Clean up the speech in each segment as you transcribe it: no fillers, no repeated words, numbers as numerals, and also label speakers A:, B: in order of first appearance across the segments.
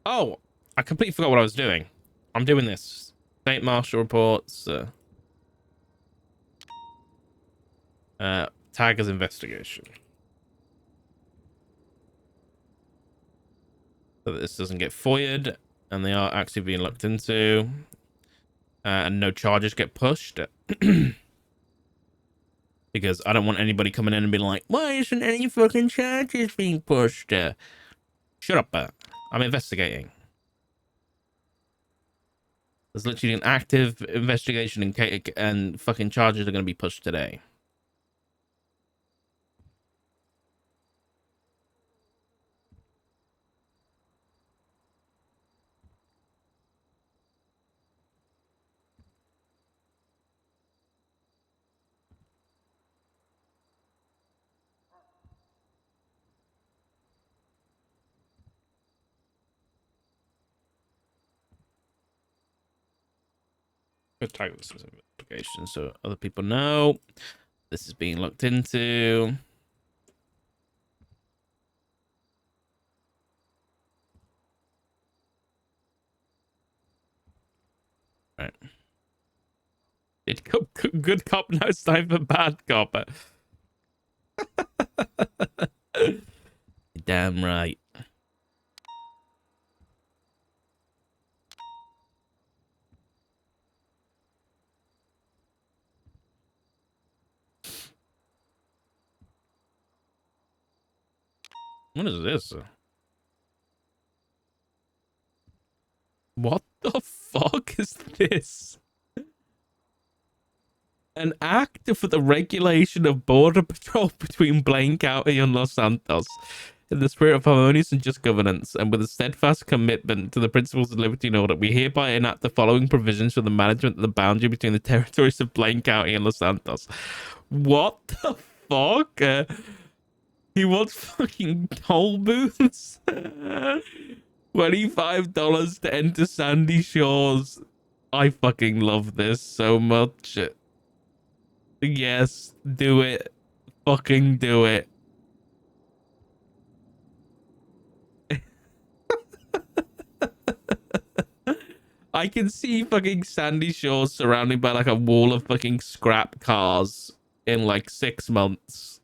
A: Oh, I completely forgot what I was doing. I'm doing this. State Marshal reports. Tag as investigation. So that this doesn't get foiled, and they are actually being looked into. And no charges get pushed. Because I don't want anybody coming in and being like, why isn't any fucking charges being pushed? Shut up, Bert. I'm investigating. There's literally an active investigation and fucking charges are going to be pushed today. Good tag this as investigation so other people know this is being looked into. Right. Good cop, now it's time for bad cop. Damn right. What is this? What the fuck is this? An act for the regulation of border patrol between Blaine County and Los Santos in the spirit of harmonious and just governance, and with a steadfast commitment to the principles of liberty and order, we hereby enact the following provisions for the management of the boundary between the territories of Blaine County and Los Santos. What the fuck? He wants fucking toll booths? $25 to enter Sandy Shores. I fucking love this so much. Yes, do it. Fucking do it. I can see fucking Sandy Shores surrounded by like a wall of fucking scrap cars in like 6 months.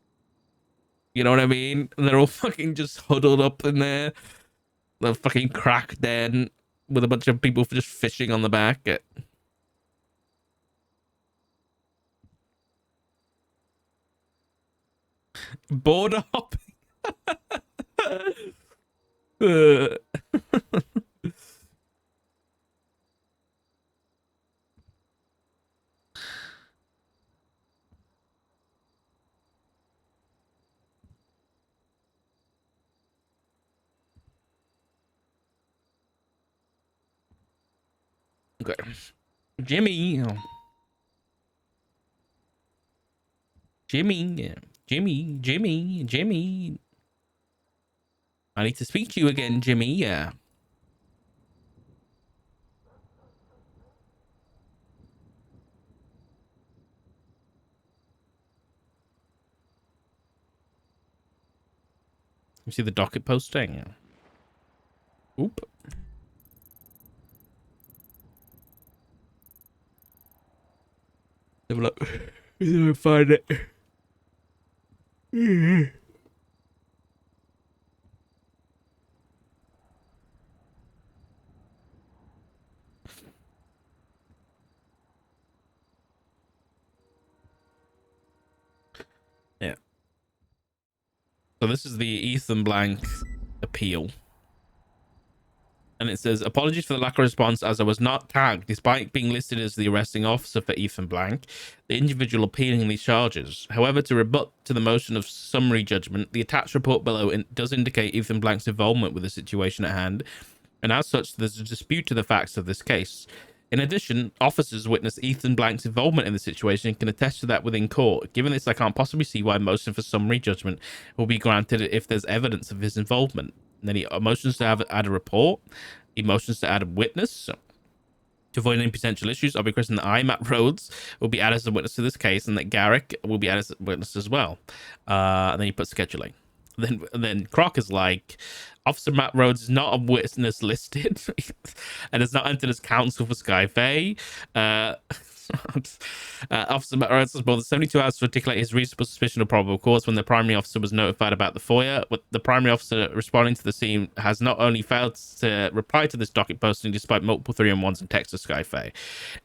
A: You know what I mean? And they're all fucking just huddled up in there. The fucking crack den with a bunch of people just fishing on the back. Border hopping. Okay. Jimmy. Jimmy. I need to speak to you again, Jimmy. Yeah. You see the docket posting? Oop. Have a look. Where do I find it? Yeah. So this is the Ethan Blank appeal. And it says, apologies for the lack of response as I was not tagged despite being listed as the arresting officer for Ethan Blank, the individual appealing these charges. However, to rebut to the motion of summary judgment, the attached report below does indicate Ethan Blank's involvement with the situation at hand, and as such, there's a dispute to the facts of this case. In addition, officers witnessed Ethan Blank's involvement in the situation and can attest to that within court. Given this, I can't possibly see why a motion for summary judgment will be granted if there's evidence of his involvement. And then he motions to add a report. He motions to add a witness. To avoid any potential issues, I'll be requesting that Matt Rhodes will be added as a witness to this case and that Garrick will be added as a witness as well. And then he puts scheduling. Then Croc is like, Officer Matt Rhodes is not a witness listed and has not entered as counsel for Skyfay. Officer Matt Rhodes has more than 72 hours to articulate his reasonable suspicion of probable cause when the primary officer was notified about the FOIA. But the primary officer responding to the scene has not only failed to reply to this docket posting despite multiple 3-on-1s and texts to Skyfay.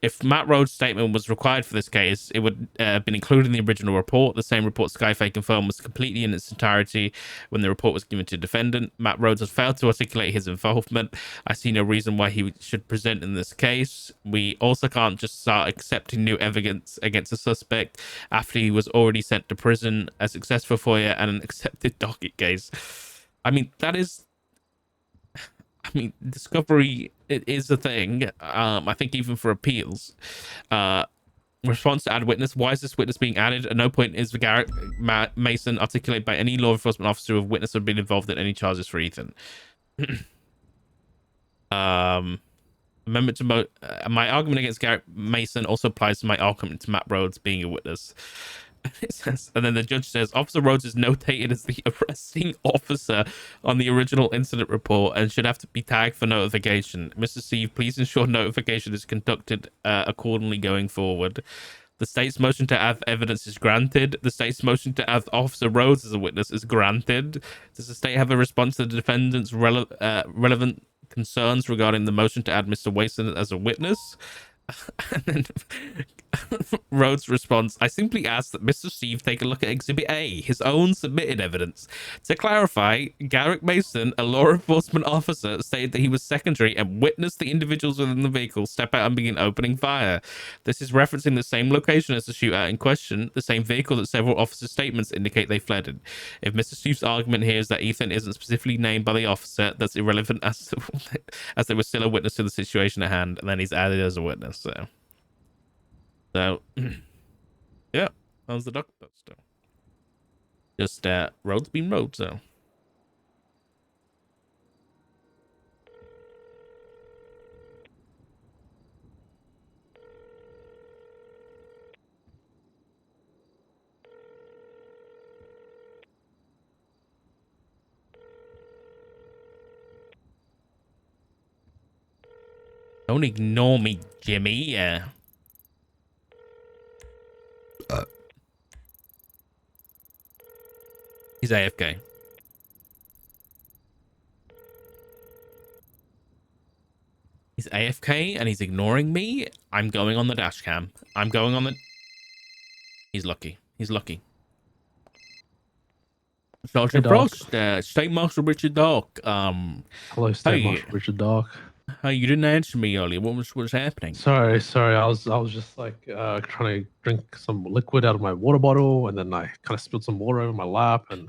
A: If Matt Rhodes' statement was required for this case, it would have been included in the original report. The same report Skyfay confirmed was completely in its entirety when the report was given to defendant. Matt Rhodes has failed to articulate his involvement. I see no reason why he should present in this case. We also can't just start accepting new evidence against a suspect after he was already sent to prison, a successful FOIA, and an accepted docket case. I mean, discovery, it is a thing. I think even for appeals. Response to add witness. Why is this witness being added? At no point is Garrett Mason articulated by any law enforcement officer who have witnessed or been involved in any charges for Ethan. Amendment to my argument against Garrett Mason also applies to my argument to Matt Rhodes being a witness. It says, and then the judge says, Officer Rhodes is notated as the arresting officer on the original incident report and should have to be tagged for notification. Mr. Steve, please ensure notification is conducted accordingly going forward. The state's motion to have evidence is granted. The state's motion to have Officer Rhodes as a witness is granted. Does the state have a response to the defendant's relevant concerns regarding the motion to add Mr. Wason as a witness? And then Rhodes responds, I simply ask that Mr. Steve take a look at Exhibit A, his own submitted evidence. To clarify, Garrett Mason, a law enforcement officer, stated that he was secondary and witnessed the individuals within the vehicle step out and begin opening fire. This is referencing the same location as the shootout in question, the same vehicle that several officers' statements indicate they fled in. If Mr. Steve's argument here is that Ethan isn't specifically named by the officer, that's irrelevant as they were still a witness to the situation at hand, and then he's added as a witness. So yeah, that was the duck poster. Just Rhodes being Rhodes, so. Don't ignore me, Jimmy. Yeah. He's AFK. He's AFK and he's ignoring me. I'm going on the dash cam. I'm going on the... He's lucky. He's lucky. Sergeant Frost, State Marshal Richard Dark.
B: Hello, State Marshal Richard Dark.
A: You didn't answer me earlier. What was happening?
B: Sorry. I was just like trying to drink some liquid out of my water bottle, and then I kind of spilled some water over my lap, and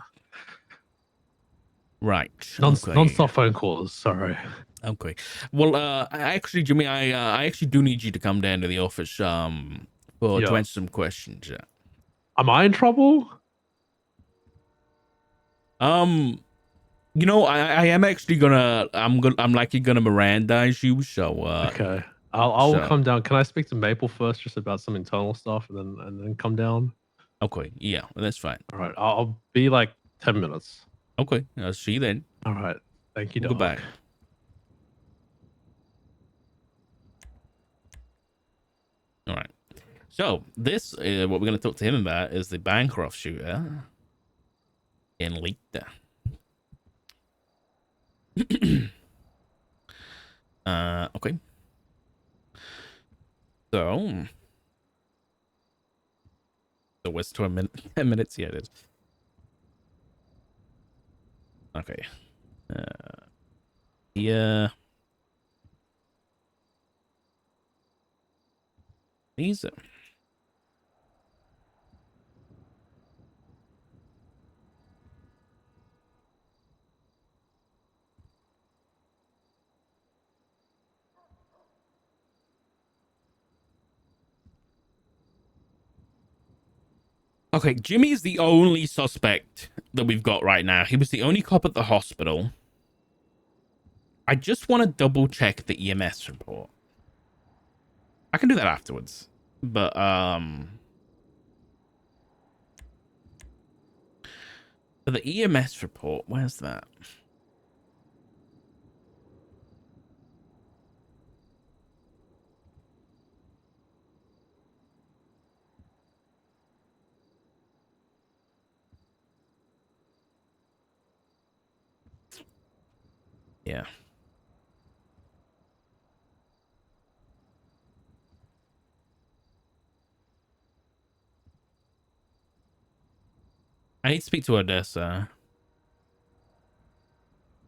A: right.
B: Non-stop phone calls. Sorry.
A: Okay. Well, actually, Jimmy, I actually do need you to come down to the office to answer some questions.
B: Am I in trouble?
A: You know, I am actually I'm likely gonna Mirandize you, so
B: okay. I'll come down. Can I speak to Maple first, just about some internal stuff, and then come down?
A: Okay, yeah, that's fine.
B: All right, I'll be like 10 minutes.
A: Okay, I'll see you then.
B: All right, thank you.
A: Goodbye. All right. So this what we're going to talk to him about is the Bancroft shooter in Lita. Okay. So it's 10 minutes. Yeah, it is. Okay. Yeah. These are... Okay, Jimmy is the only suspect that we've got right now. He was the only cop at the hospital. I just want to double check the EMS report. I can do that afterwards. But So the EMS report, where's that? Yeah. I need to speak to Odessa.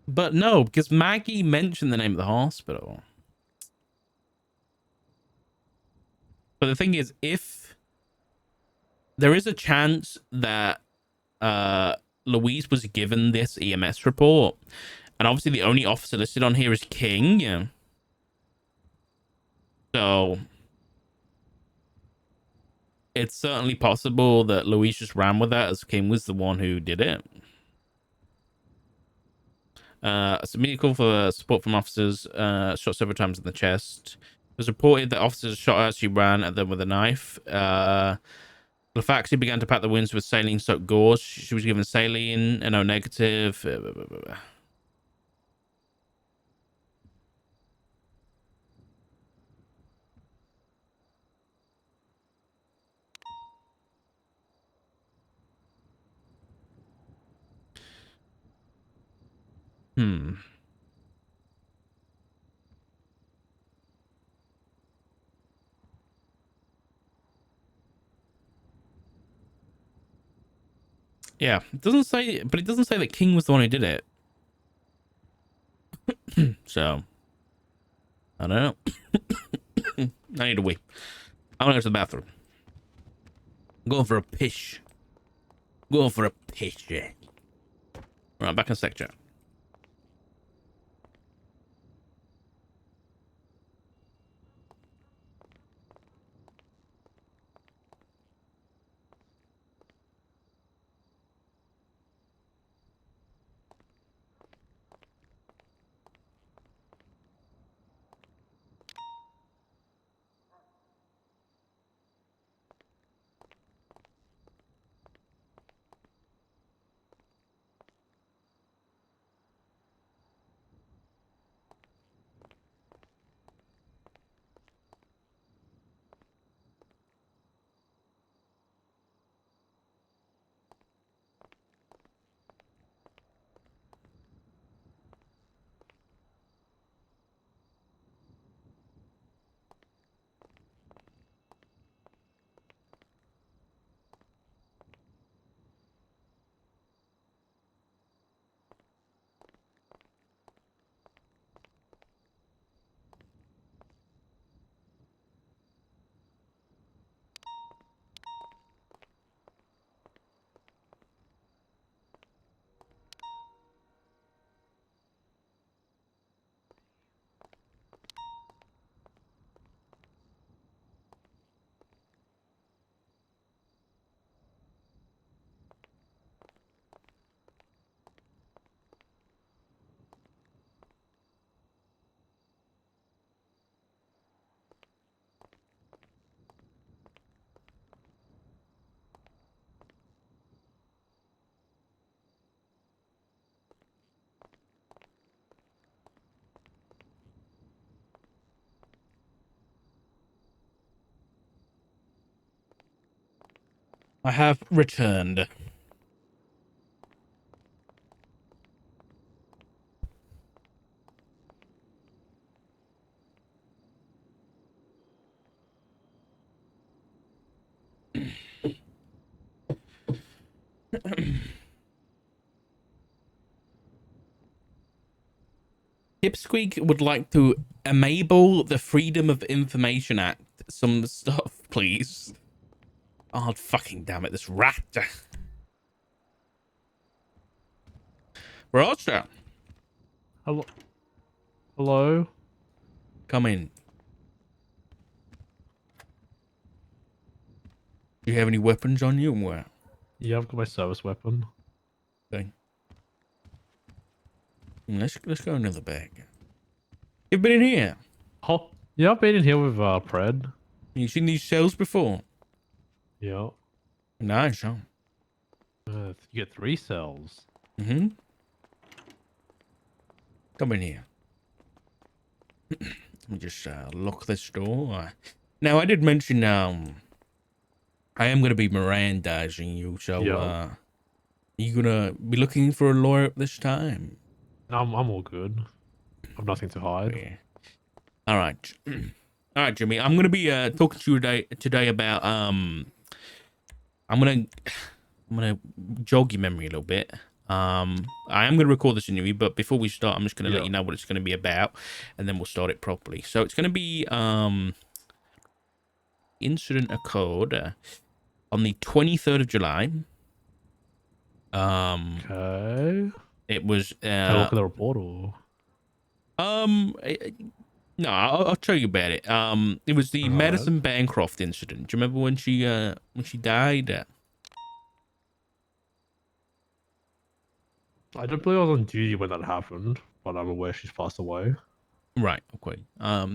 A: But no, because Maggie mentioned the name of the hospital. But the thing is, if there is a chance that Louise was given this EMS report, and obviously the only officer listed on here is King. Yeah. So it's certainly possible that Louise just ran with that as King was the one who did it. A immediate call for support from officers, shot several times in the chest. It was reported that officers shot her as she ran at them with a knife. Lafaxi began to pat the wounds with saline-soaked gauze. She was given saline, and no negative. Hmm. Yeah, it doesn't say, but it doesn't say that King was the one who did it. So, I don't know. I need to wee. I want to go to the bathroom. I'm going for a piss. Going for a piss, yeah. Right, back in sec chat. I have returned. Dipsqueak would like to enable the Freedom of Information Act. Some stuff, please. Oh, fucking damn it, this rat. Roger,
B: Hello. Hello.
A: come in. Do you have any weapons on you? Where?
B: Yeah, I've got my service weapon.
A: Okay. Let's go into the bag. You've been in here.
B: Oh, yeah, I've been in here with Pred.
A: You seen these cells before?
B: Yeah.
A: Nice, huh?
B: You get 3 cells.
A: Mm-hmm. Come in here. Let me just lock this door. Now, I did mention I am gonna be Mirandizing you, so
B: Yeah.
A: you gonna be looking for a lawyer at this time?
B: I'm all good. I've nothing to hide.
A: Yeah. All right. All right, Jimmy. I'm gonna be talking to you today about I'm gonna jog your memory a little bit. I am gonna record this interview, but before we start, I'm just gonna let
B: Yeah.
A: you know what it's gonna be about, and then we'll start it properly. So it's gonna be incident occurred on the 23rd of July.
B: Okay.
A: It was
B: Can I look at the report or?
A: um no, I'll tell you about it. It was the
B: Alright.
A: Madison Bancroft incident. Do you remember when she died?
B: I don't believe I was on duty when that happened, but I'm aware she's passed away.
A: Right. Okay.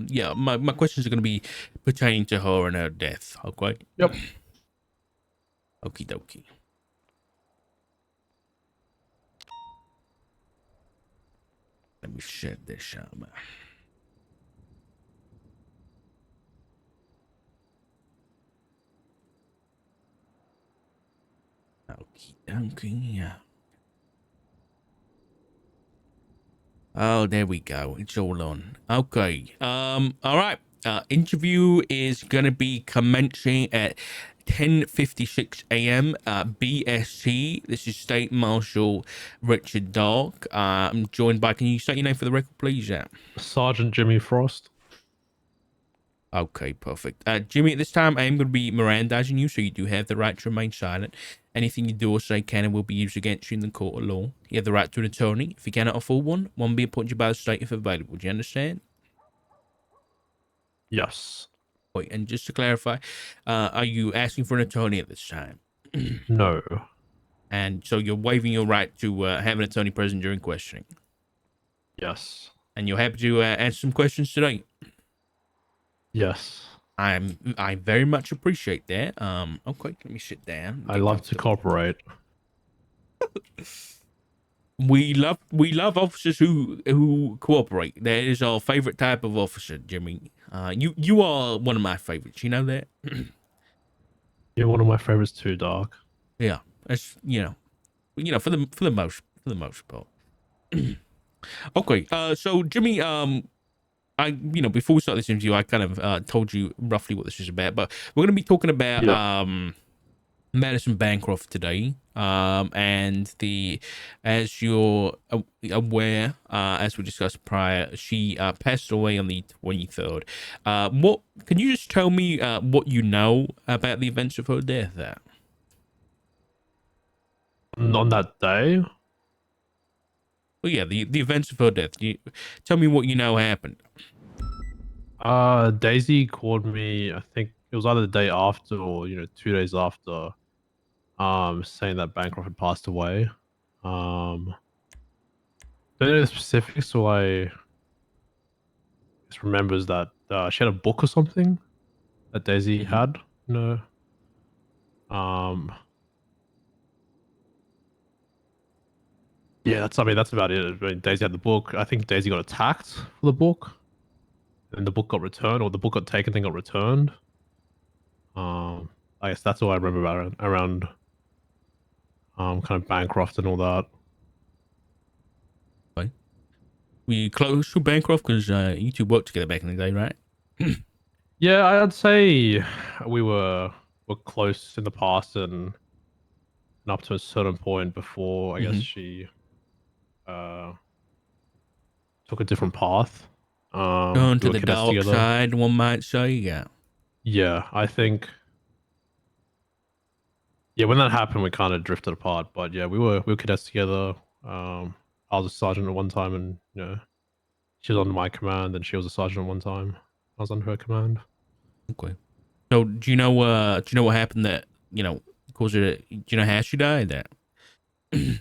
A: Yeah. My questions are going to be pertaining to her and her death. Okay.
B: Yep.
A: Okie dokie. Let me shut this up. Okie dokie. Oh, there we go. It's all on. Okay. All right. Interview is gonna be commencing at 10:56 a.m. BST. This is State Marshal Richard Dark. I'm joined by. Can you state your name for the record, please? Yeah.
B: Sergeant Jimmy Frost.
A: Okay, perfect. Jimmy, at this time, I am going to be Mirandizing you, so you do have the right to remain silent. Anything you do or say can and will be used against you in the court of law. You have the right to an attorney. If you cannot afford one will be appointed by the state if available. Do you understand?
B: Yes.
A: Wait, and just to clarify, are you asking for an attorney at this time?
B: No.
A: And so you're waiving your right to have an attorney present during questioning.
B: Yes.
A: And you're happy to answer some questions today.
B: Yes.
A: I very much appreciate that. Okay, let me sit down.
B: I
A: Get
B: love to
A: comfortable.
B: cooperate.
A: We love officers who cooperate. That is our favorite type of officer, Jimmy. You are one of my favorites. You know that?
B: You're one of my favorites too, Dark.
A: Yeah, that's for the most part. Okay. So Jimmy, before we start this interview, I kind of told you roughly what this is about, but we're gonna be talking about
B: Yep.
A: Madison Bancroft today. And as you're aware, as we discussed prior, she passed away on the 23rd. What can you just tell me what you know about the events of her death?
B: On that day,
A: Well, yeah, the events of her death. Tell me what you know happened.
B: Daisy called me, I think it was either the day after or, 2 days after, saying that Bancroft had passed away. Don't know the specifics, so I just remembers that she had a book or something that Daisy
A: Hmm.
B: had. No. Um, yeah, that's about it. I mean, Daisy had the book. I think Daisy got attacked for the book, and the book got returned, or the book got taken, then got returned. I guess that's all I remember about around kind of Bancroft and all that.
A: Okay. We close to Bancroft because you two worked together back in the day, right?
B: Yeah, I'd say we were close in the past and up to a certain point before I guess
A: Mm-hmm.
B: she uh took a different path.
A: Gone
B: We
A: to
B: were
A: the
B: cadets
A: dark
B: together.
A: side, one might say. Yeah.
B: Yeah, I think yeah, when that happened we kind of drifted apart. But yeah, we were cadets together. I was a sergeant at one time and she was under my command and she was a sergeant at one time. I was under her command.
A: Okay. So do you know what happened that caused her? Do you know how she died? That
B: I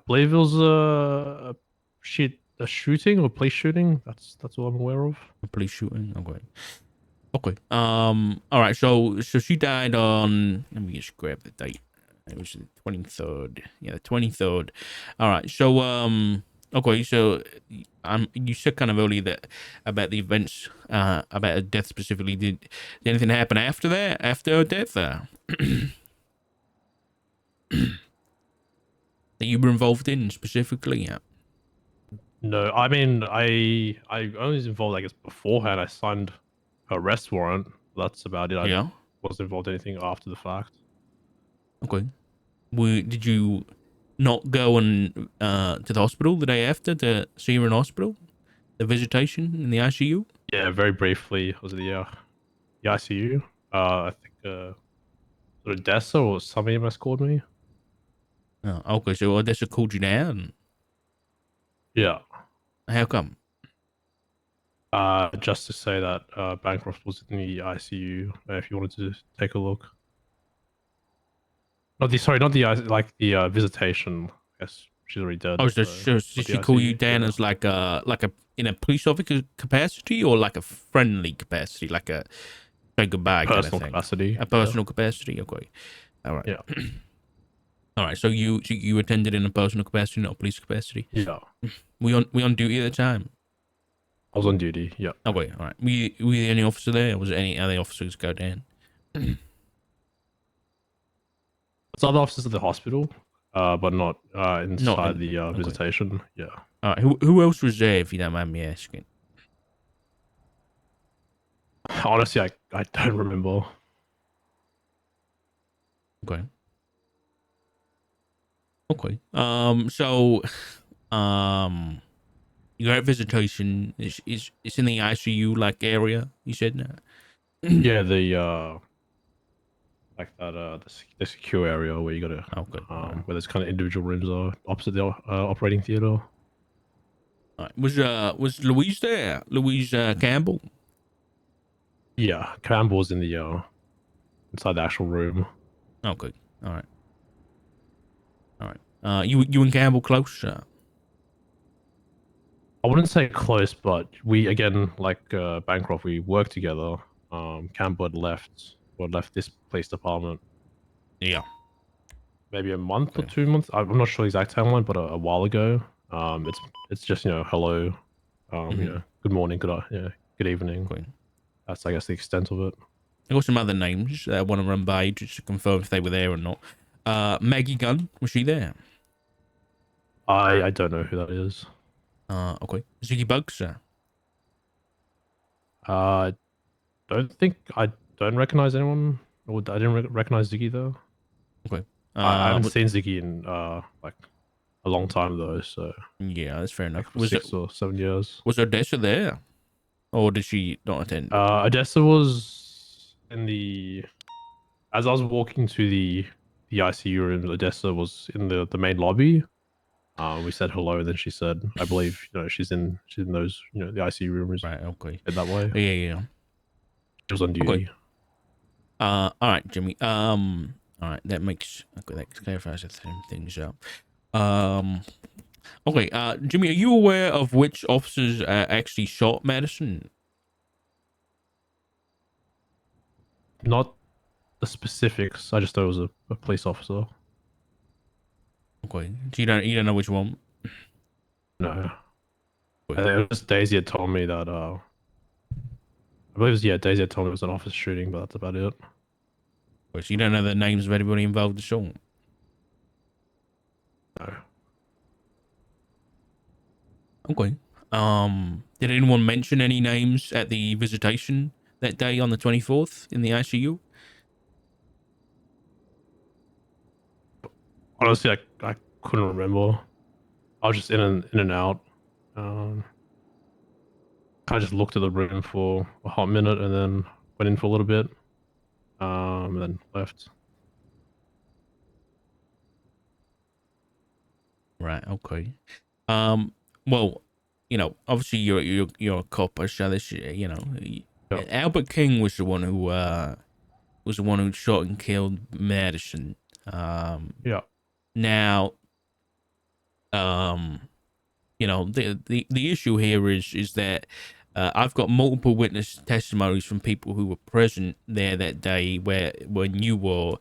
B: believe it was a shooting or police shooting. That's all I'm aware of.
A: a police shooting. Okay. Okay. All right. So she died on. Let me just grab the date. It was the 23rd. Yeah, the 23rd. All right. So Okay. So you said kind of earlier that about the events about her death specifically. Did anything happen after that? After her death? That you were involved in specifically? Yeah.
B: No, I mean, I only was involved, I guess, beforehand. I signed her arrest warrant. That's about it. I
A: Yeah.
B: wasn't involved in anything after the fact.
A: Okay. Did you not go to the hospital the day after to see her in hospital? The visitation in the ICU?
B: Yeah, very briefly. Was it the ICU? I think Odessa or somebody must called me.
A: Oh, okay, so Odessa called you down.
B: Yeah.
A: How come?
B: Just to say that Bancroft was in the ICU. If you wanted to take a look. Not the like the visitation. I guess she's already dead.
A: Oh, so,
B: So
A: did
B: not the
A: she call you
B: ICU.
A: down
B: Yeah.
A: as like a in a police officer capacity or like a friendly capacity, like a say goodbye kind of
B: Personal
A: thing?
B: capacity.
A: A
B: Yeah.
A: personal capacity. Okay, all right,
B: Yeah.
A: all right. So you attended in a personal capacity, not a police capacity.
B: Yeah.
A: We on duty at the time.
B: I was on duty. Yeah.
A: Okay, all right. Were you the only officer there? Or was there any other officers go down?
B: It's other officers at the hospital, but not
A: Not
B: inside
A: in.
B: the
A: Okay.
B: visitation. Yeah.
A: All right. Who else was there? If you don't mind me asking.
B: Honestly, I don't remember.
A: Okay. Okay. Um. You're at visitation. Is it's in the ICU like area? You said.
B: Yeah, the like that the secure area where you gotta
A: Okay. All right.
B: where there's kind of individual rooms are opposite the operating theater.
A: All right. Was Louise there? Louise Campbell.
B: Yeah, Campbell's in the inside the actual room.
A: Okay. All right. All right. You and Campbell close?
B: I wouldn't say close, but we again like Bancroft, we work together. Campbell had left this police department
A: Yeah.
B: maybe a month or
A: Okay.
B: 2 months. I'm not sure the exact timeline, but a while ago. It's just hello,
A: Mm-hmm.
B: good morning, good evening.
A: Okay.
B: That's I guess the extent of it.
A: I got some other names that I want to run by just to confirm if they were there or not. Maggie Gunn, was she there?
B: I don't know who that is.
A: Okay. Ziggy Bugs.
B: Uh, don't think I don't recognize anyone. Or I didn't recognize Ziggy though.
A: Okay.
B: I haven't
A: What,
B: seen Ziggy in like a long time though, so
A: yeah, that's fair
B: like
A: enough.
B: for 6 or 7 years.
A: Was Odessa there, or did she not attend?
B: Odessa was in the as I was walking to the ICU room. Odessa was in the main lobby. We said hello, and then she said, "I believe she's in those the ICU rooms
A: Right. Okay.
B: head that way."
A: Yeah. Yeah.
B: She was on
A: Okay.
B: duty.
A: All right, Jimmy. All right. That makes okay. That clarifies the same things up. Um. Okay. Jimmy, are you aware of which officers actually shot Madison?
B: Not the specifics. I just thought it was a police officer.
A: Okay. So you don't know which one.
B: No, I
A: Okay.
B: think it was Daisy had told me that. I believe it was Daisy had told me it was an office shooting, but that's about it.
A: So you don't know the names of everybody involved in the shot.
B: No.
A: Okay. Did anyone mention any names at the visitation that day on the 24th in the ICU?
B: Honestly, I couldn't remember. I was just in and out. I just looked at the room for a hot minute and then went in for a little bit. And then left.
A: Right. Okay. Um. Well, obviously you're a cop. So this,
B: Yeah.
A: Albert King was the one who shot and killed Madison.
B: Yeah.
A: Now, um, the issue here is that I've got multiple witness testimonies from people who were present there that day when you were,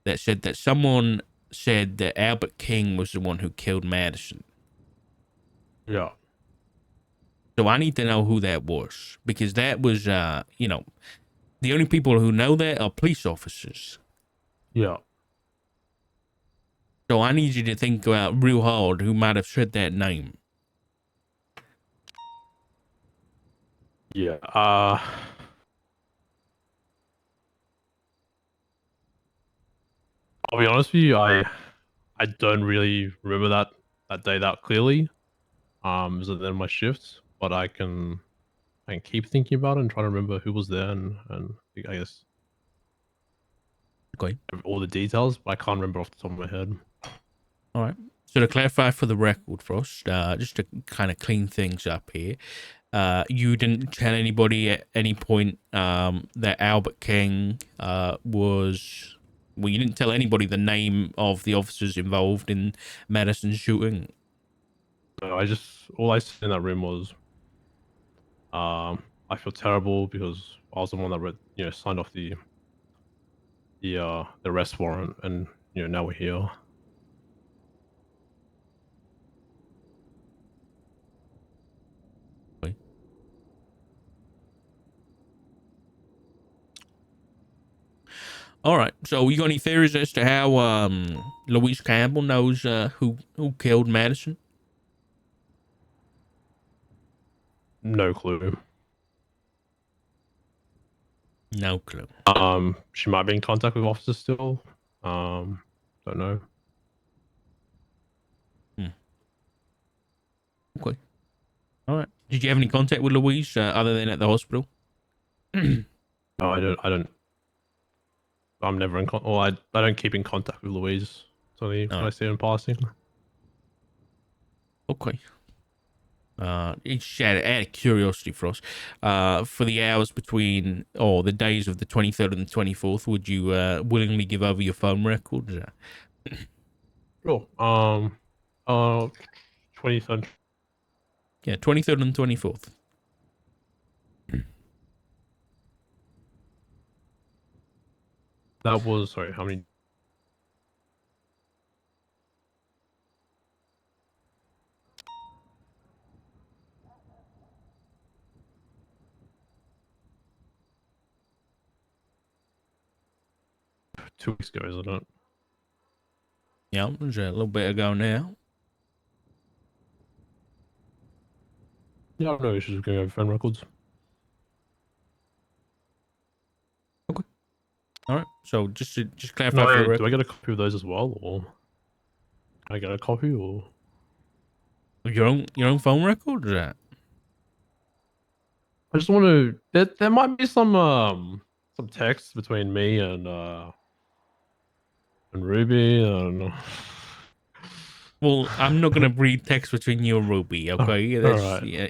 A: that said that someone said that Albert King was the one who killed Madison.
B: Yeah.
A: So I need to know who that was, because that was, you know, the only people who know that are police officers.
B: Yeah.
A: So I need you to think about real hard who might have said that name.
B: Yeah. I'll be honest with you, I don't really remember that day that clearly. It was at the end of my shift, but I can keep thinking about it and try to remember who was there and I guess
A: Okay.
B: all the details, but I can't remember off the top of my head.
A: All right. So to clarify for the record, Frost, just to kind of clean things up here, you didn't tell anybody at any point that Albert King was. Well, you didn't tell anybody the name of the officers involved in Madison's shooting.
B: No, all I said in that room was, I feel terrible because I was the one that signed off the arrest warrant, and now we're here.
A: Okay. All right. So you got any theories as to how Louise Campbell knows who killed Madison?
B: No clue.
A: No clue.
B: She might be in contact with officers still. Don't know.
A: Okay. All right. Did you have any contact with Louise other than at the hospital?
B: No, I don't. I'm never in con. Well, I don't keep in contact with Louise. It's only when I see her in passing.
A: Okay. It's out of curiosity for us. For the hours between, or the days of the 23rd and the 24th, would you willingly give over your phone records?
B: Sure. 23rd.
A: Yeah, 23rd and 24th.
B: That was sorry. How many? Two weeks ago, isn't it?
A: Yeah, it was a little bit ago now.
B: Yeah, I have no issues with going over phone records.
A: All right. So just to clarify
B: No,
A: for the
B: do I
A: record,
B: get a copy of those as well, or can I get a copy, or
A: your own phone records.
B: I just want to. There might be some text between me and Ruby. I don't know.
A: Well, I'm not gonna read text between you and Ruby. Okay,
B: All
A: that's
B: right.
A: yeah.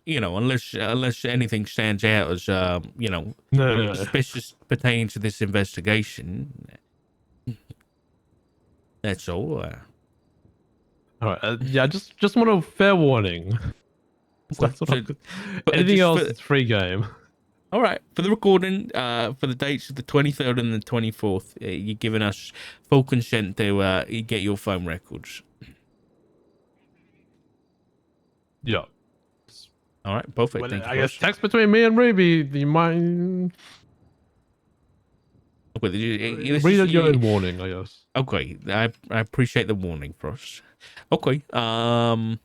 A: Unless anything stands out as
B: No.
A: suspicious pertaining to this investigation. That's all.
B: All right. Yeah, just want a fair warning.
A: Okay.
B: That's what
A: So,
B: anything else, it's free game.
A: all right, for the recording, for the dates of the 23rd and the 24th, you're giving us full consent to get your phone records.
B: Yeah.
A: All right, perfect.
B: Well,
A: Thank you.
B: I guess text between me and Ruby. You might read at your own warning. I guess.
A: Okay, I appreciate the warning, Frost. Okay, all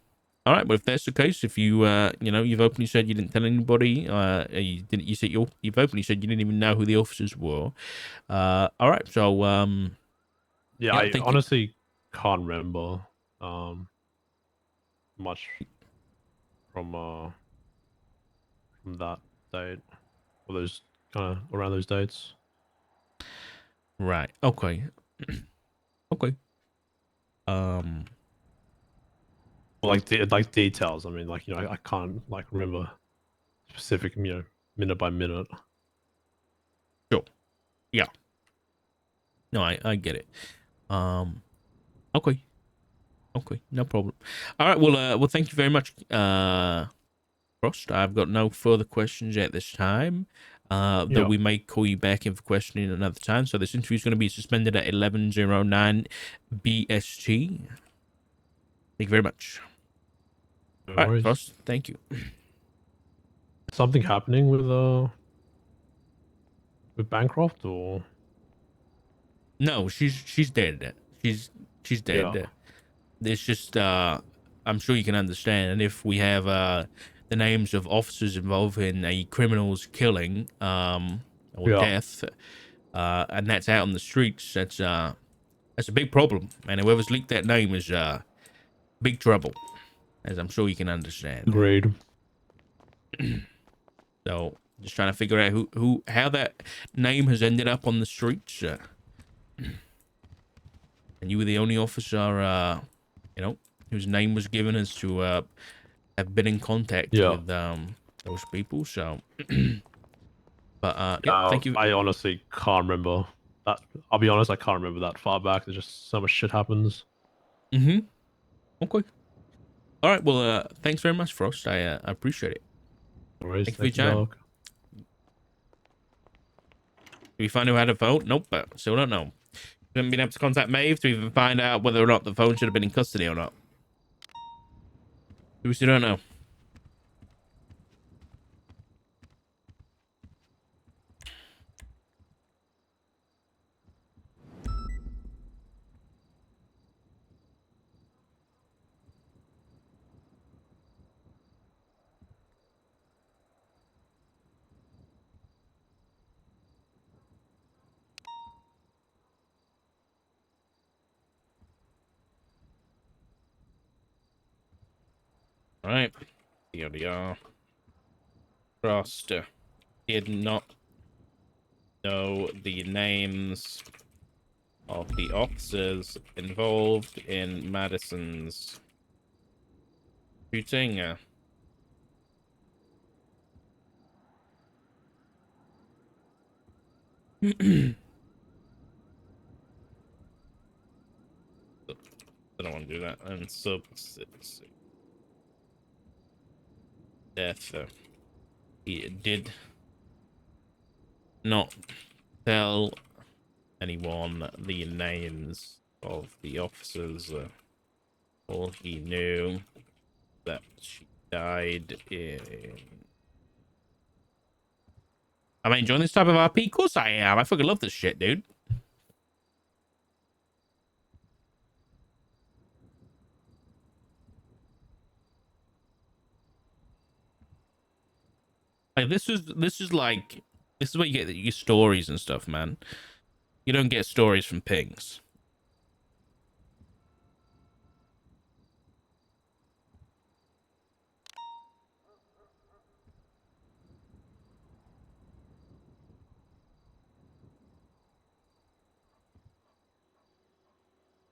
A: right. Well, if that's the case, if you you've openly said you didn't tell anybody, you didn't. You said you've openly said you didn't even know who the officers were. All right. So
B: Yeah, I honestly can't remember much from that date or those kind of around those dates.
A: Right. Okay. Okay.
B: Like details. I mean, I can't remember specific minute by minute.
A: Sure. Yeah. No, I get it. Okay. Okay. No problem. All right. Well, thank you very much. Frost, I've got no further questions at this time. Though
B: Yeah.
A: we may call you back in for questioning another time. So this interview is going to be suspended at 11:09 BST. Thank you very much.
B: No
A: All right,
B: worries.
A: Frost. Thank you.
B: Something happening with Bancroft or
A: No, she's dead. She's
B: yeah.
A: dead. It's just I'm sure you can understand if we have the names of officers involved in a criminal's killing or
B: Yeah.
A: death, and that's out on the streets. That's a big problem, and whoever's leaked that name is big trouble, as I'm sure you can understand.
B: Agreed.
A: So just trying to figure out how that name has ended up on the streets. And you were the only officer, whose name was given as to have been in contact
B: Yeah.
A: with those people. So, but yeah, thank you.
B: I honestly can't remember that. I'll be honest, I can't remember that far back. There's just so much shit happens.
A: Mm-hmm. Okay. All right. Well, thanks very much, Frost. I appreciate it.
B: No worries.
A: Thank you for your
B: Thank you,
A: time.
B: Doc.
A: Did we find who had a vote? Nope. But still don't know. We haven't been able to contact Maeve to even find out whether or not the phone should have been in custody or not. We still don't know. All right. Here we are. Frost did not know the names of the officers involved in Madison's shooting. I don't want to do that. And substance death. He did not tell anyone the names of the officers. All he knew that she died in. Am I enjoying this type of RP? Of course I am. I fucking love this shit, dude. Like this is like this is where you get your stories and stuff, man. You don't get stories from pings.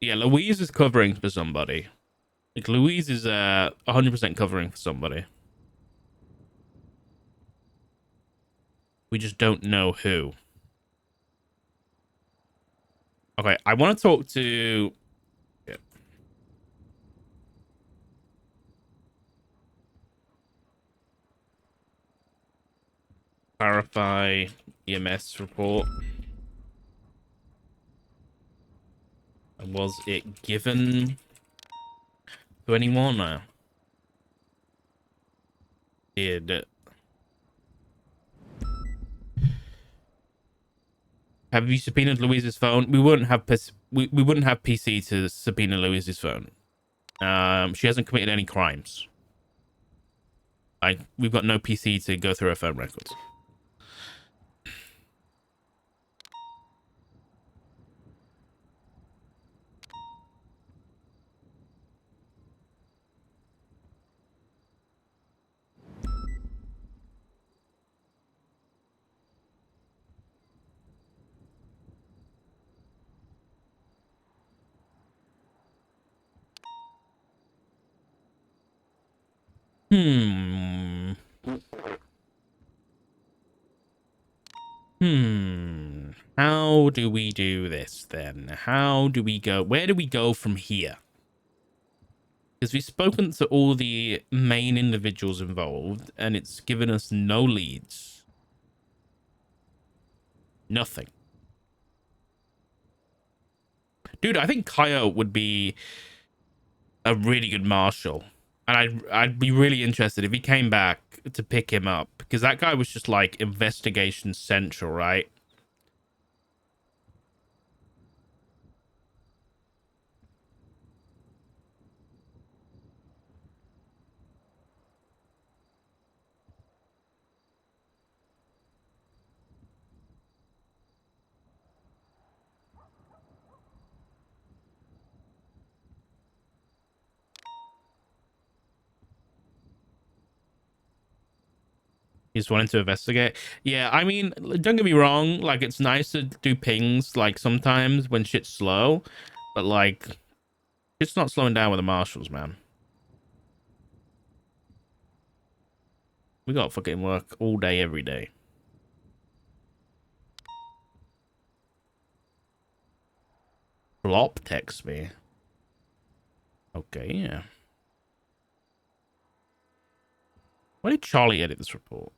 A: Yeah, Louise is covering for somebody. Like Louise is 100% covering for somebody. We just don't know who. Okay, I want to talk to. Yeah. Clarify EMS report. Was it given to anyone? Did have you subpoenaed Louise's phone? We wouldn't have we wouldn't have PC to subpoena Louise's phone. She hasn't committed any crimes. We've got no PC to go through her phone records. Hmm. Hmm. How do we do this then? How do we go? Where do we go from here? Because we've spoken to all the main individuals involved, and it's given us no leads. Nothing. Dude, I think Coyote would be a really good marshal. And I'd be really interested if he came back to pick him up. Because that guy was just like investigation central, right? He's wanting to investigate. Yeah, I mean, don't get me wrong. Like, it's nice to do pings, like, sometimes when shit's slow. But, like, it's not slowing down with the marshals, man. We got fucking work all day, every day. Flop text me. Okay, yeah. Why did Charlie edit this report?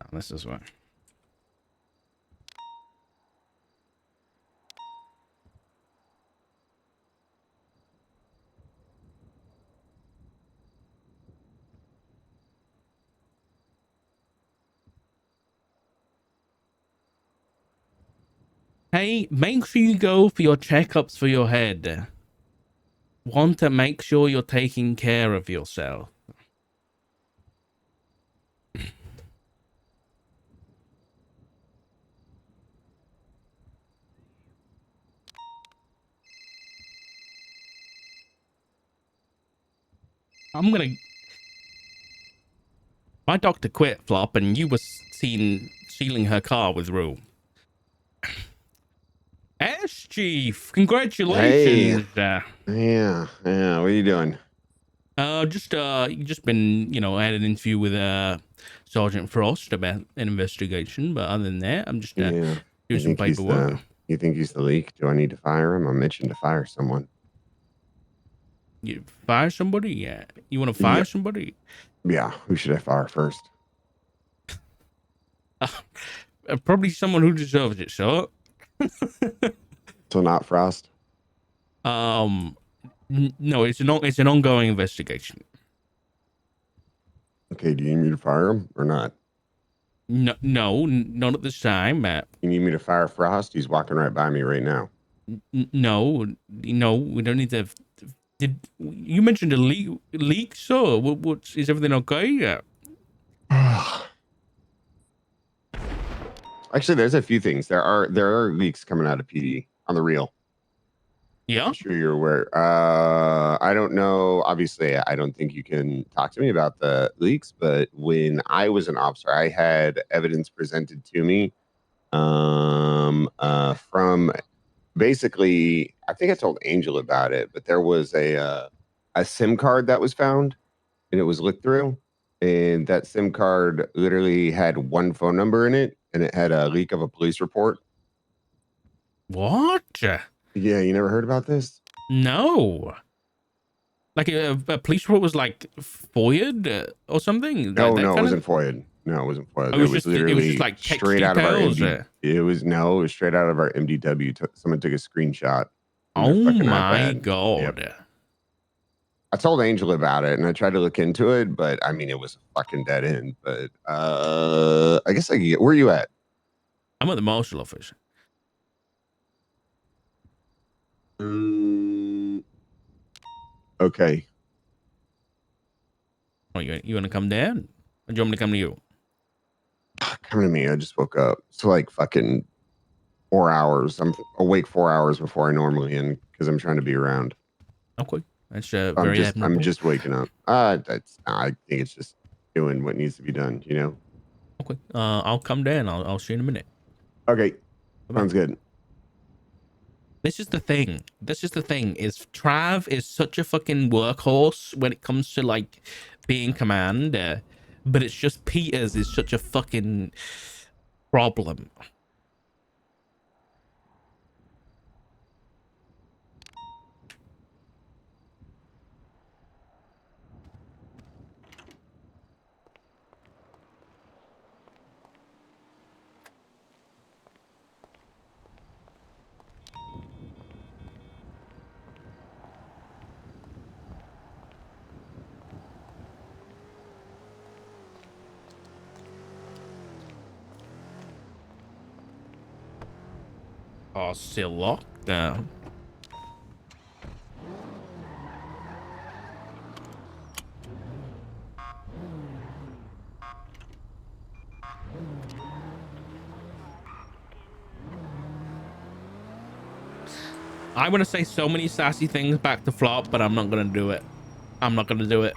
A: Oh, this is what. Hey, make sure you go for your checkups for your head. Want to make sure you're taking care of yourself. I'm gonna. My doctor quit, Flop, and you were seen stealing her car with Rue. Ash Chief,
C: Hey,
A: congratulations.
C: yeah. What are you doing?
A: You just been, I had an interview with Sergeant Frost about an investigation, but other than that, I'm just
C: Yeah.
A: doing some paperwork.
C: You think he's the leak? Do I need to fire him? I'm itching to fire someone.
A: You fire somebody? Yeah. You want to fire
C: Yeah.
A: somebody?
C: Yeah. Who should I fire first?
A: Probably someone who deserves it, sir.
C: So not Frost.
A: No, it's an ongoing investigation.
C: Okay. Do you need me to fire him or not?
A: No, not at this time.
C: You need me to fire Frost? He's walking right by me right now.
A: No, we don't need to. Did you mentioned a leak, sir? What's is everything okay? Yeah.
C: Actually, there's a few things. There are leaks coming out of PD on the real.
A: Yeah.
C: I'm sure you're aware. I don't know. Obviously, I don't think you can talk to me about the leaks, but when I was an officer, I had evidence presented to me from basically, I think I told Angel about it, but there was a SIM card that was found and it was looked through. And that SIM card literally had one phone number in it and it had a leak of a police report.
A: What?
C: Yeah, you never heard about this?
A: No. Like a police report was like FOIA'd or something.
C: No,
A: That
C: no, it
A: kind of.
C: wasn't FOIA'd. No, it wasn't FOIA'd.
A: It was just
C: literally
A: like text
C: straight out of our
A: details.
C: MD. It was straight out of our MDW. Someone took a screenshot on their
A: Oh
C: fucking
A: my
C: iPad.
A: god.
C: Yep. I told Angel about it and I tried to look into it, but I mean it was a fucking dead end. But I guess I could get, where are you at?
A: I'm at the marshal office.
C: Okay.
A: Oh, you want to come down? Or do you want me to come to you?
C: Come to me. I just woke up. So like fucking 4 hours. I'm awake 4 hours before I normally am because I'm trying to be around.
A: Okay. That's very admirable.
C: I'm just waking up. I think it's just doing what needs to be done, you know?
A: Okay. I'll come down. I'll see you in a minute.
C: Okay.
A: Bye-bye.
C: Sounds good.
A: This is the thing. This is the thing. Is Trav is such a fucking workhorse when it comes to like being commander, but it's just Peters is such a fucking problem. Oh, still locked down. I want to say so many sassy things back to Flop, but I'm not going to do it. I'm not going to do it.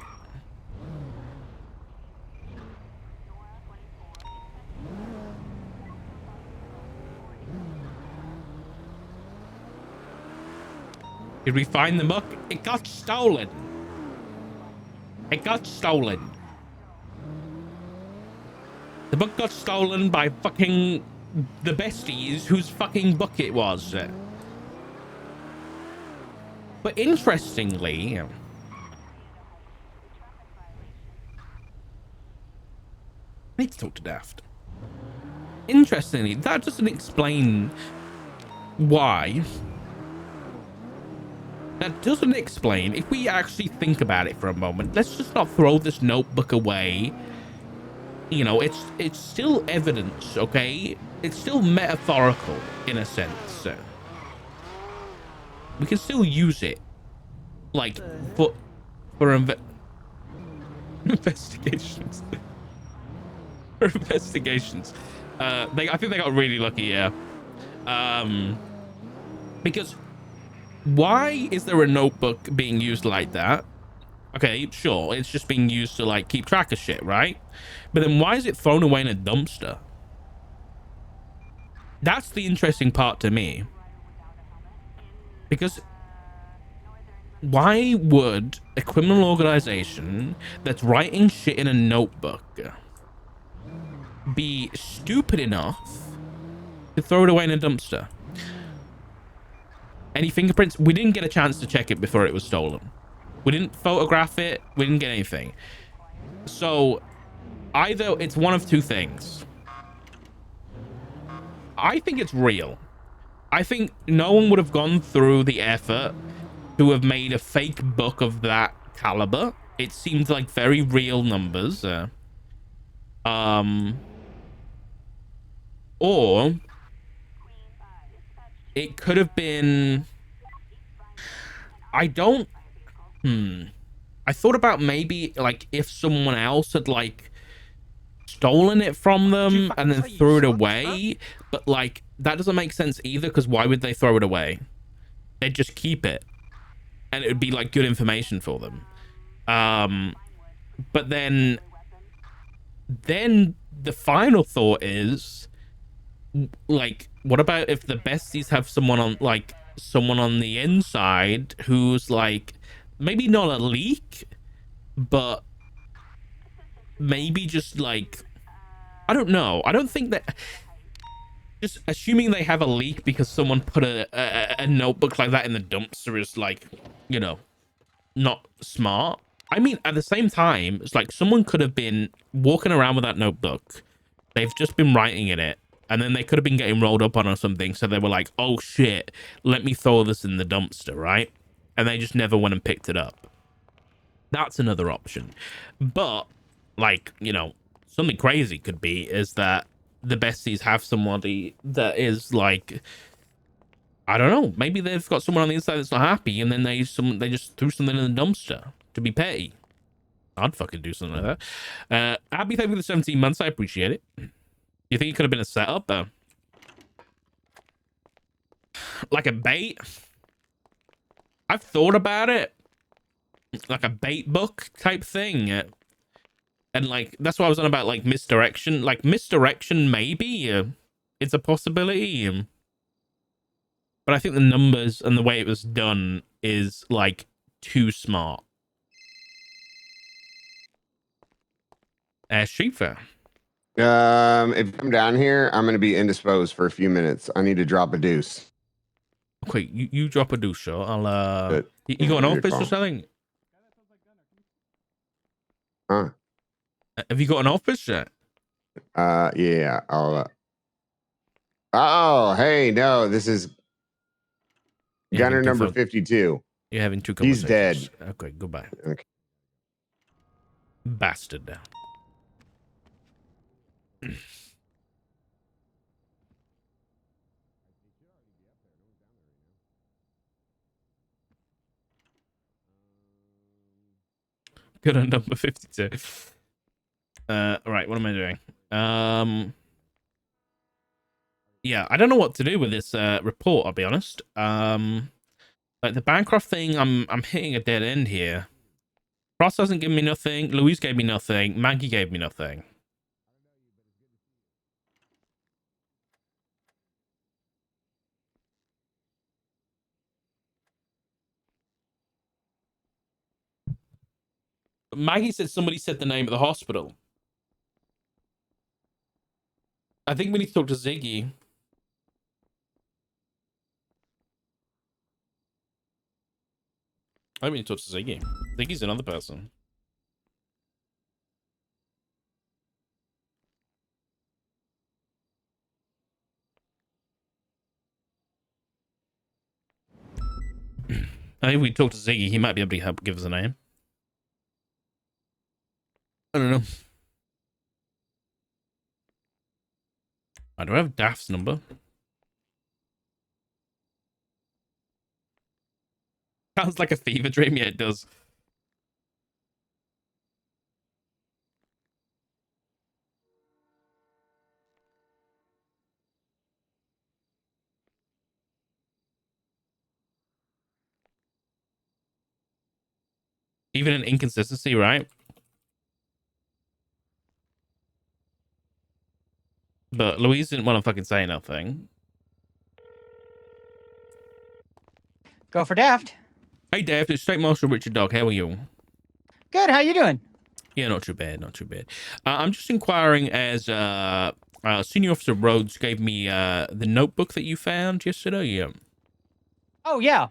A: Did we find the muck? It got stolen. It got stolen. The book got stolen by fucking the besties whose fucking book it was. But interestingly, I need to talk to Daft. Interestingly, that doesn't explain why. That doesn't explain, if we actually think about it for a moment, let's just not throw this notebook away. You know, it's still evidence, okay? It's still metaphorical in a sense. We can still use it, like for investigations. For investigations. I think they got really lucky, yeah. Because why is there a notebook being used like that? Okay, sure, it's just being used to like keep track of shit, right? But then why is it thrown away in a dumpster? That's the interesting part to me. Because why would a criminal organization that's writing shit in a notebook be stupid enough to throw it away in a dumpster? Any fingerprints? We didn't get a chance to check it before it was stolen. We didn't photograph it. We didn't get anything. So either it's one of two things. I think it's real. I think no one would have gone through the effort to have made a fake book of that caliber. It seemed like very real numbers. Or it could have been, I thought about maybe like if someone else had like stolen it from them and then threw it away, but like that doesn't make sense either, because why would they throw it away? They'd just keep it and it would be like good information for them. But then the final thought is like, what about if the besties have someone on the inside who's like maybe not a leak, but maybe just like, I don't know. I don't think that, just assuming they have a leak because someone put a notebook like that in the dumpster is like, you know, not smart. I mean, at the same time, it's like someone could have been walking around with that notebook. They've just been writing in it, and then they could have been getting rolled up on or something. So they were like, oh shit, let me throw this in the dumpster, right? And they just never went and picked it up. That's another option. But like, you know, something crazy could be is that the besties have somebody that is like, I don't know, maybe they've got someone on the inside that's not happy, and then they just threw something in the dumpster to be petty. I'd fucking do something like that. Happy thank you for the 17 months. I appreciate it. You think it could have been a setup though? Like a bait? I've thought about it. Like a bait book type thing. And like, that's what I was on about, like misdirection. Like misdirection, maybe. It's a possibility. but I think the numbers and the way it was done is like too smart. Street fair.
C: If I'm down here, I'm gonna be indisposed for a few minutes. I need to drop a deuce.
A: Okay, you drop a douche shot. I'll
C: Good.
A: you got an
C: Your
A: office or
C: call.
A: something?
C: Huh?
A: Have you got an office yet?
C: Yeah. I'll. Oh, hey, no, this is
A: You're
C: gunner
A: having two
C: number
A: phone-
C: 52.
A: You're having two
C: He's
A: conversations.
C: dead.
A: Okay, goodbye.
C: Okay.
A: Bastard down. Good on number 52. Right, what am I doing? Yeah, I don't know what to do with this report, I'll be honest. Like the Bancroft thing, I'm hitting a dead end here. Ross hasn't given me nothing, Louise gave me nothing, Maggie gave me nothing. Maggie said somebody said the name of the hospital. I think we need to talk to Ziggy. I need to talk to Ziggy. Ziggy's another person. I think we talk to Ziggy. He might be able to help give us a name. I don't know. I don't have Daft's number. Sounds like a fever dream. Yeah, it does. Even an inconsistency, right? But Louise didn't want to fucking say nothing.
D: Go for Daft.
A: Hey, Daft, it's State Marshal Richard Dog. How are you?
D: Good. How you doing?
A: Yeah, not too bad, not too bad. I'm just inquiring as Senior Officer Rhodes gave me the notebook that you found yesterday. Yeah.
D: Oh yeah.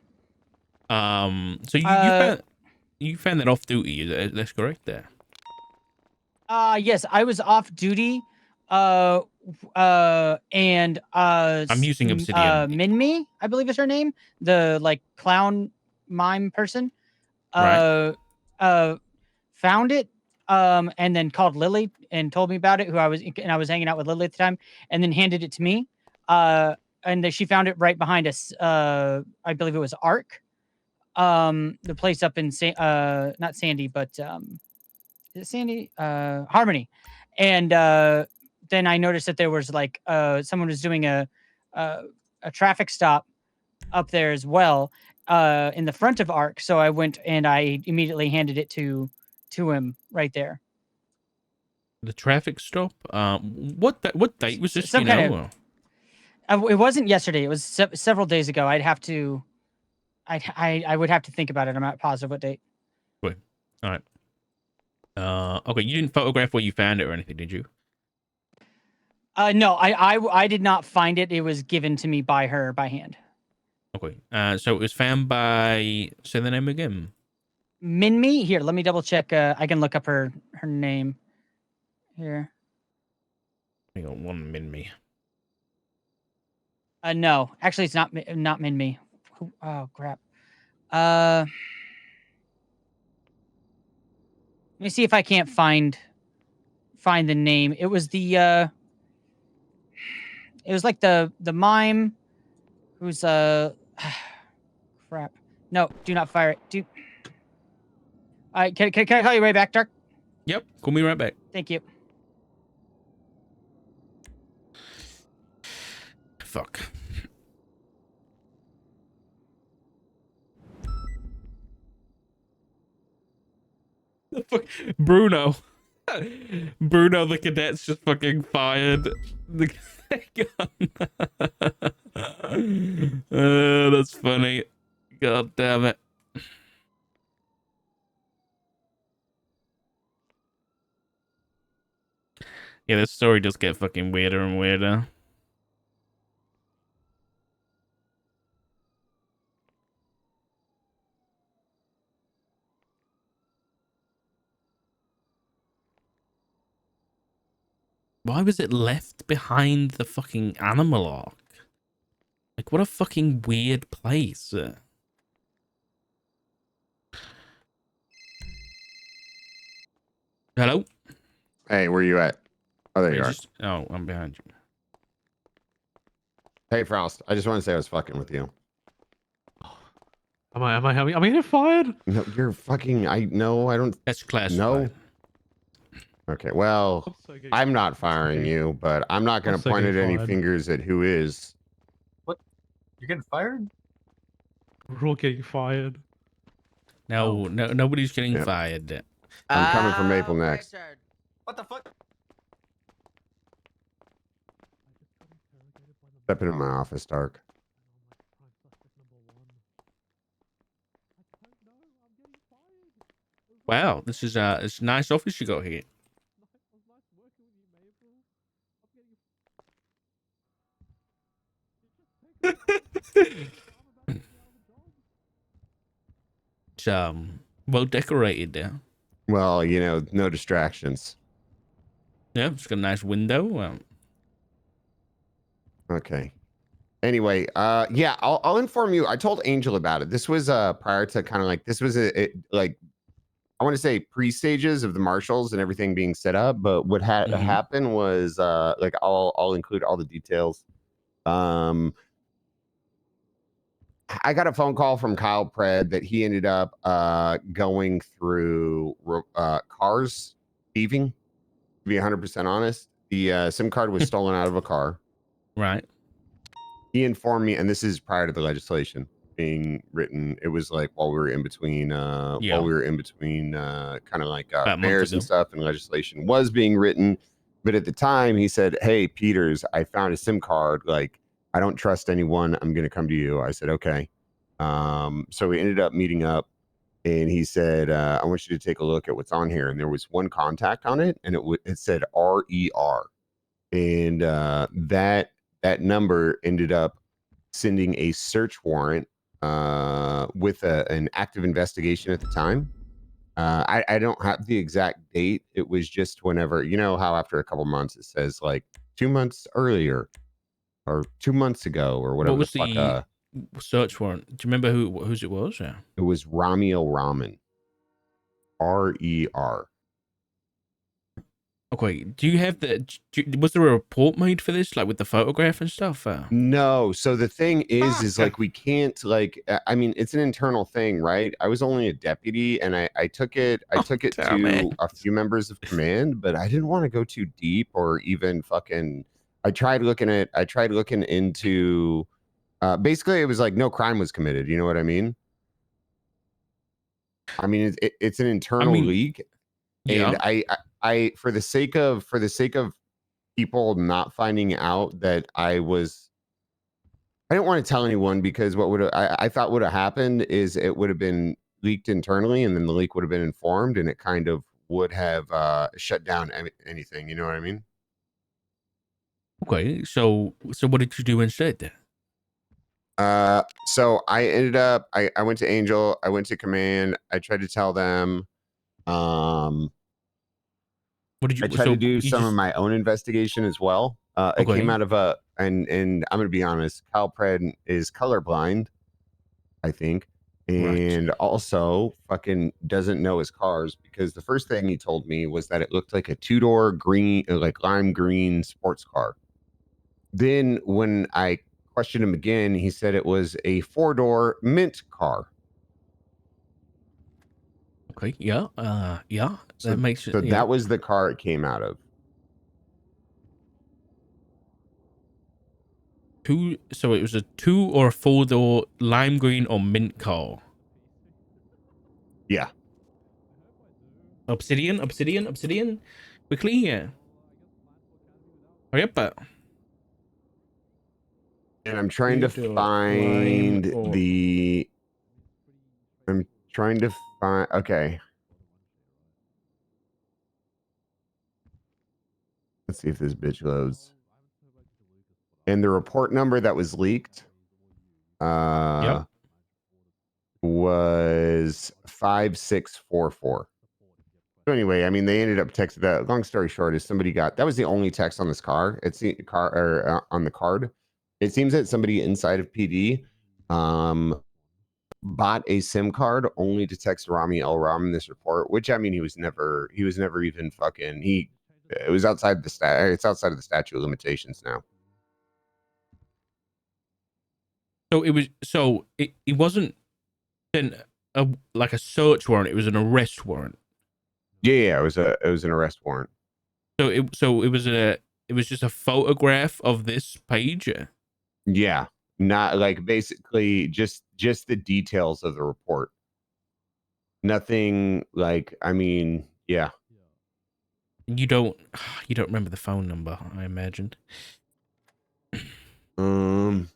A: So you found that off duty. That's correct there.
D: Yes, I was off duty. And
A: I'm using Obsidian.
D: Minmi, I believe is her name, the like clown mime person.
A: Right.
D: Found it. And then called Lily and told me about it. I was hanging out with Lily at the time, and then handed it to me. And she found it right behind us. I believe it was Ark. The place up in not Sandy, but is it Sandy? Harmony. And then I noticed that there was like someone was doing a traffic stop up there as well in the front of Ark. So I went and I immediately handed it to him right there.
A: The traffic stop. What date was this?
D: Some
A: You
D: kind
A: know.
D: It wasn't yesterday. It was several days ago. I'd have to. I would have to think about it. I'm not positive what date.
A: Wait. All right. Okay. You didn't photograph where you found it or anything, did you?
D: No, I did not find it. It was given to me by her by hand.
A: Okay. So it was found by. Say the name again.
D: Minmi. Here, let me double check. I can look up her name. Here.
A: I got one min me.
D: No, actually, it's not Minmi. Oh crap. Let me see if I can't find the name. It was the it was like the mime who's crap. No, do not fire it. Can I call you right back, Dark?
A: Yep. Call me right back.
D: Thank you.
A: Fuck. Bruno. Bruno the cadet's just fucking fired the gun. That's funny. God damn it. Yeah, this story does get fucking weirder and weirder. Why was it left behind the fucking animal ark? Like, what a fucking weird place. Hello?
C: Hey, where you at? Oh, there you are.
A: Oh, I'm behind you.
C: Hey, Frost. I just want to say I was fucking with you.
B: Am I getting fired?
C: No, you're fucking. I no, I don't.
A: That's classified.
C: No. Okay, well,
B: Also getting-
C: I'm not firing
B: okay.
C: you, but I'm not going to
B: Also
C: point at
B: getting
C: any
B: fired.
C: fingers at who is.
E: You're getting fired?
B: We're all getting fired.
A: No, nobody's getting
C: Yep.
A: fired.
C: I'm coming for Maple next.
E: Richard. What the fuck?
C: Step into my office, Stark.
A: Wow, this is it's a nice office you got here. It's well decorated there.
C: Well, you know, no distractions.
A: Yeah, it's got a nice window.
C: Okay. Anyway, yeah, I'll inform you. I told Angel about it. This was prior to kind of like this was like I want to say pre-stages of the marshals and everything being set up. But what had
A: Mhm.
C: happened was like I'll include all the details. I got a phone call from Kyle Pred that he ended up going through cars thieving. To be 100% honest, the SIM card was stolen out of a car.
A: Right.
C: He informed me, and this is prior to the legislation being written. It was like while we were in between, kind of like
A: About a month
C: fairs and
A: ago.
C: stuff, and legislation was being written. But at the time, he said, "Hey, Peters, I found a SIM card. Like, I don't trust anyone. I'm going to come to you." I said, "Okay." So we ended up meeting up, and he said, "I want you to take a look at what's on here." And there was one contact on it, and it said RER, and that number ended up sending a search warrant with an active investigation at the time. I don't have the exact date. It was just whenever, you know how after a couple months it says like 2 months earlier or 2 months ago or whatever
A: What was
C: the fuck.
A: the search warrant? Do you remember whose it was? Yeah.
C: It was Ramiel Ramen. RER.
A: Okay. Do you have was there a report made for this, like with the photograph and stuff?
C: No. So the thing is
A: Fuck.
C: like we can't like. I mean, it's an internal thing, right? I was only a deputy, and I took it. I took it
A: damn
C: to
A: it.
C: a few members of command, but I didn't want to go too deep or even fucking. I tried looking into. Basically, it was like no crime was committed. You know what I mean? I mean, it's an internal leak,
A: Yeah.
C: and I for the sake of people not finding out that I didn't want to tell anyone because what I thought would have happened is it would have been leaked internally, and then the leak would have been informed, and it kind of would have shut down anything. You know what I mean?
A: Okay. So what did you do instead?
C: So I ended up I went to Angel, I went to command, I tried to tell them.
A: What did you?
C: I tried to do some of my own investigation as well. It came out of and I'm gonna be honest, Kyle Pred is colorblind, I think, and also fucking doesn't know his cars because the first thing he told me was that it looked like a two-door green, like lime green sports car. Then when I questioned him again, he said it was a four-door mint car.
A: Okay. Yeah. Yeah. That makes it.
C: So
A: Yeah.
C: that was the car it came out of.
A: So it was a 2 or 4-door lime green or mint car.
C: Yeah.
A: Obsidian, obsidian, obsidian. Quickly, yeah. Hurry up.
C: And I'm trying to
A: Lime
C: find
A: or
C: the. I'm trying to find. Okay. Let's see if this bitch loads. And the report number that was leaked
A: Yep.
C: was 5644. So anyway, I mean, they ended up texting that. Long story short, is somebody got that was the only text on this car. It's the car or on the card. It seems that somebody inside of PD bought a SIM card only to text Rami El Ram in this report. Which I mean, he was never even fucking it was outside the it's outside of the statute of limitations now.
A: So it wasn't then like a search warrant. It was an arrest warrant.
C: Yeah, it was an arrest warrant.
A: So it was just a photograph of this page.
C: Yeah, not like basically just the details of the report. Nothing like I mean, yeah.
A: You don't remember the phone number, I imagined. Wait,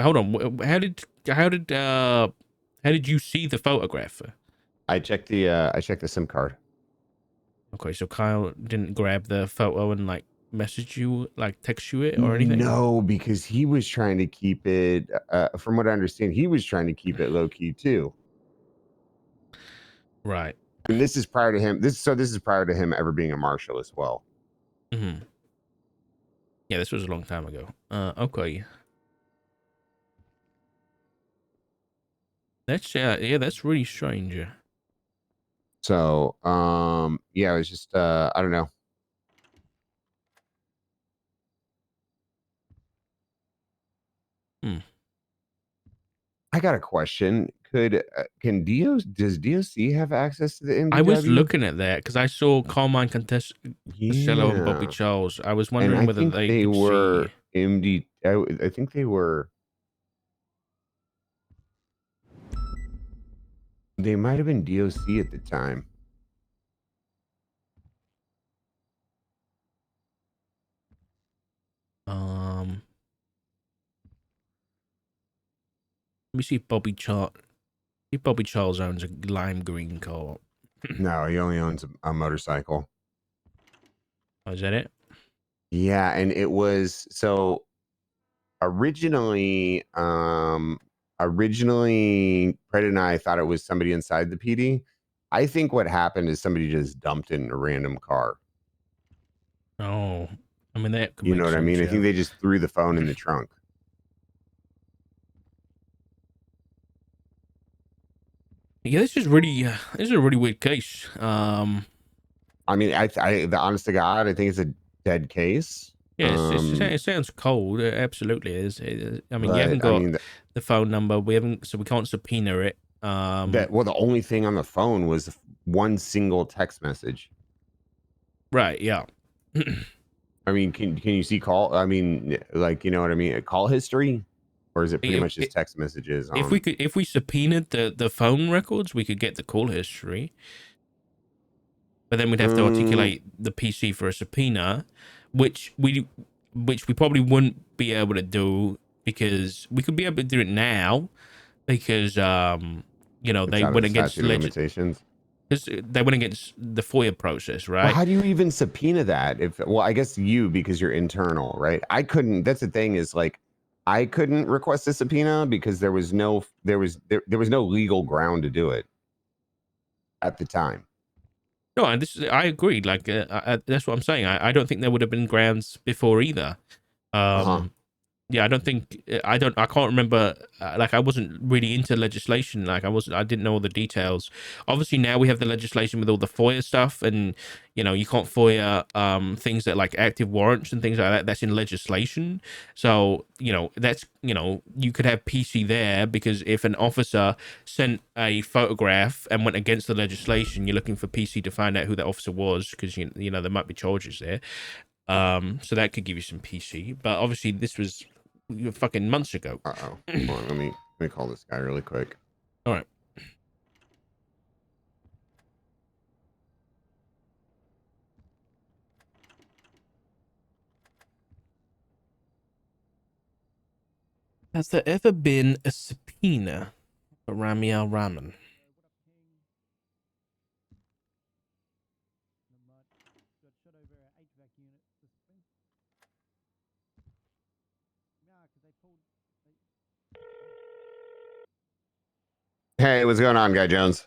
A: hold on. How did you see the photograph?
C: I checked the SIM card.
A: Okay, so Kyle didn't grab the photo and like message you, like text you it or anything?
C: No, because he was trying to keep it. From what I understand, he was trying to keep it low key too.
A: Right.
C: And this is prior to him. This is prior to him ever being a marshal as well.
A: Mm-hmm. Yeah, this was a long time ago. Okay. That's that's really strange.
C: So, yeah, it was just I don't know. I got a question. Does DOC have access to the MDW?
A: I was looking at that because I saw Carmine Costello and Bobby
C: Yeah.
A: Charles. I was
C: And
A: wondering
C: I
A: whether
C: think
A: they
C: they
A: could
C: were
A: see.
C: MD. I think they were. They might have been DOC at the time.
A: Let me see if Bobby Charles owns a lime green car.
C: No, he only owns a motorcycle.
A: Oh, is that it?
C: Yeah, and it was so originally, Fred and I thought it was somebody inside the PD. I think what happened is somebody just dumped it in a random car.
A: Oh, I mean that could
C: You
A: make
C: know what I
A: sense,
C: mean? I
A: yeah.
C: think they just threw the phone in the trunk.
A: Yeah, this is a really weird case.
C: I mean, the honest to God, I think it's a dead case.
A: Yeah, it sounds cold. It absolutely is. I mean, you haven't
C: I
A: got
C: mean,
A: the phone number. So we can't subpoena it.
C: the only thing on the phone was one single text message.
A: Right. Yeah.
C: I mean, can you see call? I mean, like, you know what I mean? Call history, or is it pretty much just text messages?
A: If we subpoenaed the phone records, we could get the call history. But then we'd have to articulate the PC for a subpoena, which we probably wouldn't be able to do because we could be able to do it now because they went against
C: limitations.
A: because they went against the FOIA process, right?
C: Well, how do you even subpoena that? I guess you, because you're internal, right? I couldn't. That's the thing is like, I couldn't request a subpoena because there was no legal ground to do it at the time.
A: No, and I agree. Like that's what I'm saying. I don't think there would have been grounds before either. Yeah, I can't remember. Like, I wasn't really into legislation. Like, I didn't know all the details. Obviously, now we have the legislation with all the FOIA stuff, and you can't FOIA things that like active warrants and things like that. That's in legislation. So that's you could have PC there because if an officer sent a photograph and went against the legislation, you're looking for PC to find out who that officer was because there might be charges there. So that could give you some PC, but obviously this was fucking months ago.
C: Hold on, let me call this guy really quick.
A: All right. Has there ever been a subpoena for Ramiel Ramen?
C: Hey, what's going on, Guy Jones?